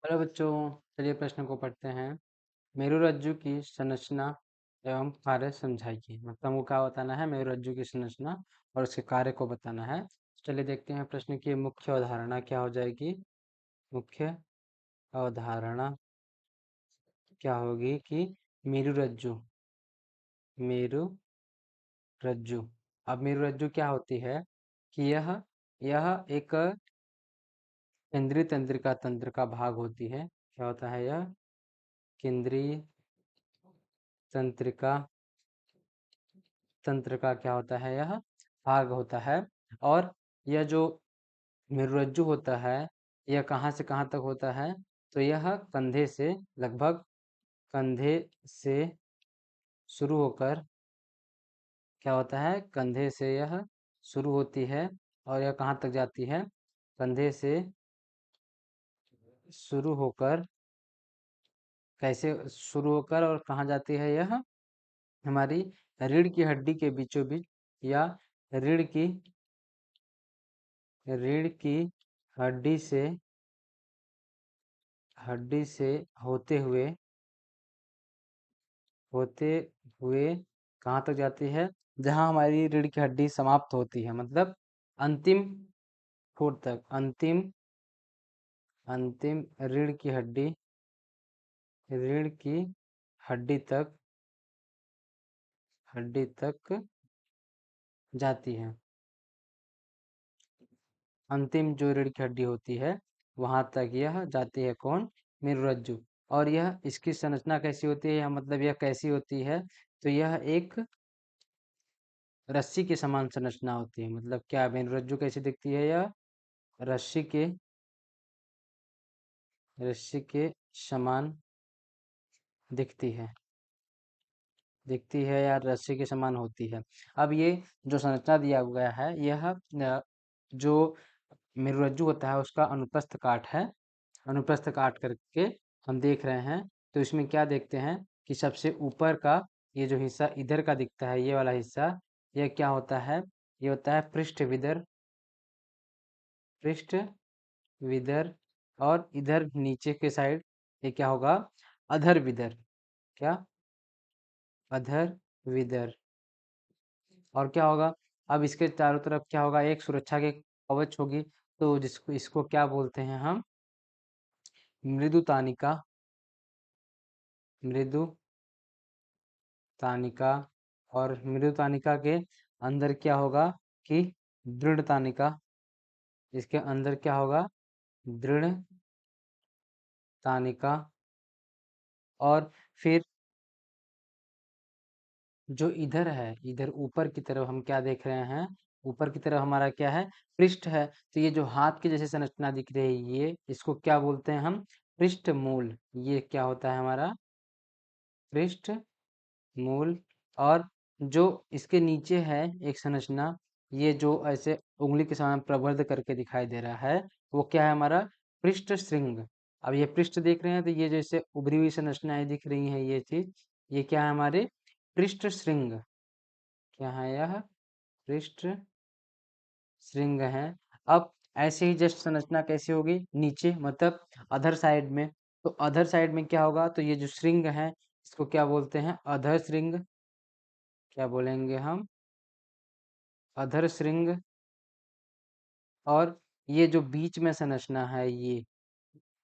Hello बच्चों, चलिए प्रश्न को पढ़ते हैं। मेरुरज्जु की संरचना एवं कार्य समझाइए। मतलब हमको क्या बताना है, मेरुरज्जु की संरचना और उसके कार्य को बताना है। चलिए देखते हैं प्रश्न की मुख्य अवधारणा क्या हो जाएगी। मुख्य अवधारणा क्या होगी कि मेरुरज्जु मेरुरज्जु। अब मेरुरज्जु क्या होती है कि यह एक केंद्रीय तंत्रिका तंत्र का भाग होती है। क्या होता है यह? केंद्रीय तंत्रिका तंत्र का क्या होता है? यह भाग होता है। और यह जो मेरुरज्जु होता है, यह कहाँ से कहाँ तक होता है? तो यह कंधे से लगभग कंधे से शुरू होकर क्या होता है? कंधे से यह शुरू होती है और यह कहाँ तक जाती है? कंधे से शुरू होकर कैसे शुरू होकर और कहाँ जाती है? यह हमारी रीढ़ की हड्डी के बीचों बीच या रीढ़ की रीढ़ की हड्डी से हड्डी से होते हुए होते हुए कहाँ तक जाती है? जहाँ हमारी रीढ़ की हड्डी समाप्त होती है, मतलब अंतिम ठोट तक, अंतिम अंतिम रीढ़ की हड्डी तक जाती है। अंतिम जो रीढ़ की हड्डी होती है वहां तक यह जाती है। कौन? मेरुरज्जु। और यह इसकी संरचना कैसी होती है, या मतलब यह कैसी होती है? तो यह एक रस्सी के समान संरचना होती है। मतलब क्या मेरुरज्जु कैसी दिखती है? यह रस्सी के रस्सी के समान दिखती है या रस्सी के समान होती है। अब ये जो संरचना दिया गया है, यह जो मेरुरज्जु होता है उसका अनुप्रस्थ काट है। अनुप्रस्थ काट करके हम देख रहे हैं, तो इसमें क्या देखते हैं कि सबसे ऊपर का ये जो हिस्सा इधर का दिखता है, ये वाला हिस्सा, यह क्या होता है? ये होता है पृष्ठ विदर। और इधर नीचे के साइड ये क्या होगा? अधर विदर। क्या? अधर विदर। और क्या होगा? अब इसके चारों तरफ क्या होगा? एक सुरक्षा के कवच होगी। तो जिसको इसको क्या बोलते हैं हम? मृदु तानिका। मृदु तानिका। और मृदु तानिका के अंदर क्या होगा कि दृढ़ तानिका। इसके अंदर क्या होगा? दृढ़ तानिका। और फिर जो इधर है, इधर ऊपर की तरफ हम क्या देख रहे हैं? ऊपर की तरफ हमारा क्या है? पृष्ठ है। तो ये जो हाथ की जैसे संरचना दिख रही है, ये इसको क्या बोलते हैं हम? पृष्ठ मूल। ये क्या होता है हमारा? पृष्ठ मूल। और जो इसके नीचे है एक संरचना, ये जो ऐसे उंगली के समान प्रबद्ध करके दिखाई दे रहा है, वो क्या है हमारा? पृष्ठ श्रृंग। अब ये पृष्ठ देख रहे हैं, तो ये जैसे उभरी हुई संरचनाएं दिख रही हैं, ये चीज, ये क्या है? हमारे पृष्ठ श्रृंग। क्या है यह? पृष्ठ श्रृंग है। अब ऐसे ही जस्ट संरचना कैसी होगी नीचे, मतलब अधर साइड में? तो अधर साइड में क्या होगा? तो ये जो श्रृंग है, इसको क्या बोलते हैं? अधर श्रृंग। क्या बोलेंगे हम? अधर श्रृंग। और ये जो बीच में संरचना है, ये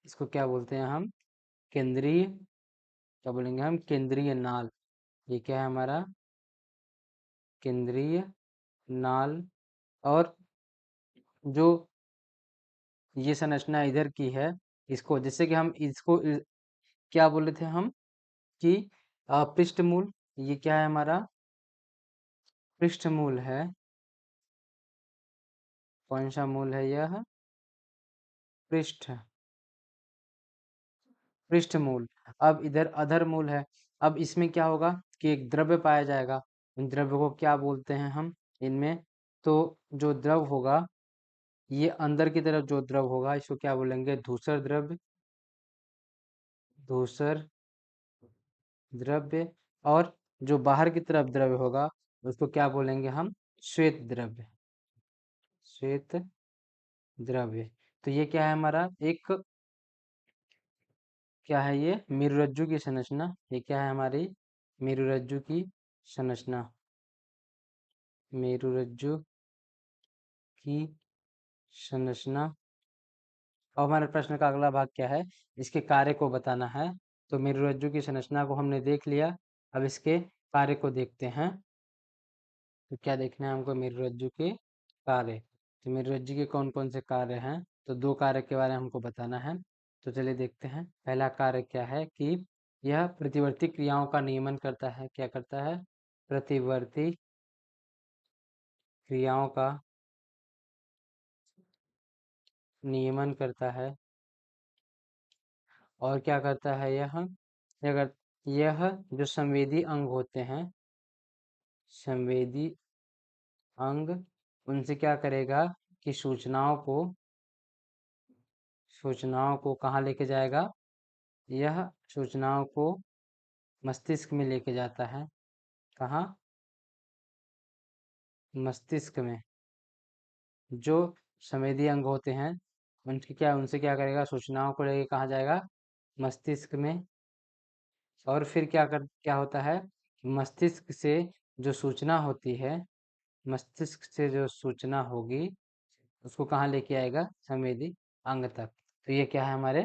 इसको क्या बोलते हैं हम? केंद्रीय। क्या बोलेंगे हम? केंद्रीय नाल। ये क्या है हमारा? केंद्रीय नाल। और जो ये संरचना इधर की है, इसको जैसे कि हम इसको क्या बोले थे हम कि पृष्ठ मूल। ये क्या है हमारा? पृष्ठ मूल है। कौन सा मूल है यह? पृष्ठ पृष्ठ मूल। अब इधर अधर मूल है। अब इसमें क्या होगा कि एक द्रव्य पाया जाएगा। उन द्रव्य को क्या बोलते हैं हम इनमें? तो जो द्रव होगा, ये अंदर की तरफ जो द्रव होगा, इसको क्या बोलेंगे? धूसर द्रव्य। धूसर द्रव्य। और जो बाहर की तरफ द्रव्य होगा, उसको क्या बोलेंगे हम? श्वेत द्रव्य। श्वेत द्रव्य। तो ये क्या है हमारा? एक क्या है ये? मेरुरज्जु की संरचना। ये क्या है हमारी? मेरुरज्जु की संरचना। मेरुरज्जु की संरचना। और हमारे प्रश्न का अगला भाग क्या है? इसके कार्य को बताना है। तो मेरुरज्जु की संरचना को हमने देख लिया, अब इसके कार्य को देखते हैं। तो क्या देखना है हमको? मेरुरज्जु के कार्य। तो मेरुरज्जु के कौन कौन से कार्य हैं? तो दो कार्य के बारे में हमको बताना है। तो चलिए देखते हैं। पहला कार्य क्या है कि यह प्रतिवर्ती क्रियाओं का नियमन करता है। क्या करता है? प्रतिवर्ती क्रियाओं का नियमन करता है। और क्या करता है यह जो संवेदी अंग होते हैं, संवेदी अंग, उनसे क्या करेगा कि सूचनाओं को कहाँ लेके जाएगा? यह सूचनाओं को मस्तिष्क में लेके जाता है। कहाँ? मस्तिष्क में। जो संवेदी अंग होते हैं उनसे क्या करेगा? सूचनाओं को लेके कहाँ जाएगा? मस्तिष्क में। और फिर क्या होता है? मस्तिष्क से जो सूचना होती है, मस्तिष्क से जो सूचना होगी उसको कहाँ लेके आएगा? संवेदी अंग तक। तो ये क्या है हमारे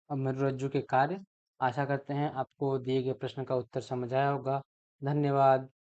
मेरुरज्जु के कार्य। आशा करते हैं आपको दिए गए प्रश्न का उत्तर समझ आया होगा। धन्यवाद।